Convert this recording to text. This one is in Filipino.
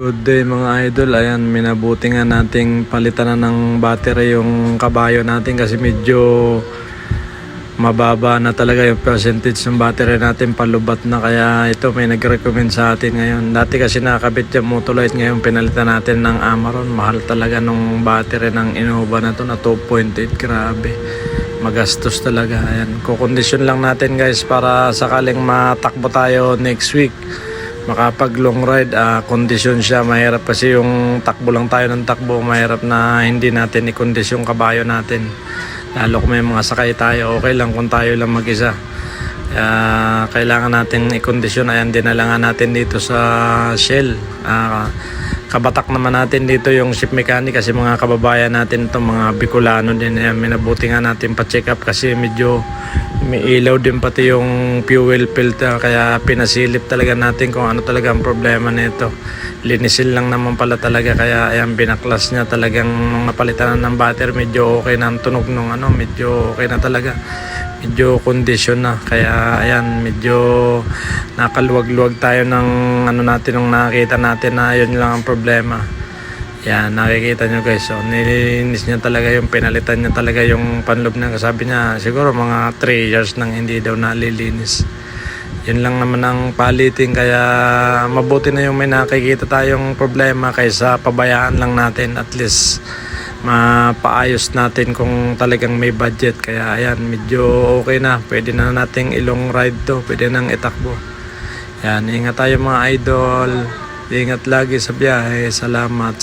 Good day mga idol, ayan minabuti nga nating palitan na ng battery yung kabayo natin kasi medyo mababa na talaga yung percentage ng battery natin, palubat na, kaya ito may nag-recommend sa atin ngayon. Dati kasi nakakabit yung Motolite, ngayon pinalitan natin ng Amaron. Mahal talaga nung battery ng Innova na to na 2.8, grabe magastos talaga. Ayan, kukondisyon lang natin guys para sakaling matakbo tayo next week, makapag long ride, kondisyon siya. Mahirap kasi yung takbo lang tayo ng takbo, mahirap na hindi natin i-kondisyon kabayo natin, lalo kung may mga sakay tayo. Okay lang kung tayo lang mag-isa, kailangan natin i-kondisyon. Ayan, dinala nga natin dito sa Shell. Kabatak naman natin dito yung ship mechanic kasi mga kababayan natin ito, mga Bicolano din. Ayan, minabuti nga natin pa-check up kasi medyo may ilaw din pati yung fuel filter, kaya pinasilip talaga natin kung ano talaga ang problema nito. Linisin lang naman pala talaga, kaya ayan, binaklas niya talagang napalitan ng battery. Medyo okay na ang tunog nung medyo okay na talaga, medyo condition na, kaya ayan, medyo nakaluwag-luwag tayo ng natin nung nakita natin na yun lang ang problema. Yan, nakikita nyo guys, so nilinis niya talaga, yung pinalitan niya talaga yung panloob na. Sabi niya siguro mga 3 years nang hindi daw nalilinis. Yun lang naman ang palitin, kaya mabuti na yung may nakikita tayong problema kaysa pabayaan lang natin. At least mapaayos natin kung talagang may budget. Kaya ayan, medyo okay na, pwede na nating ilong ride to, pwede nang itakbo. Yan, ingat tayo mga idol. Ingat lagi sa biyahe. Salamat.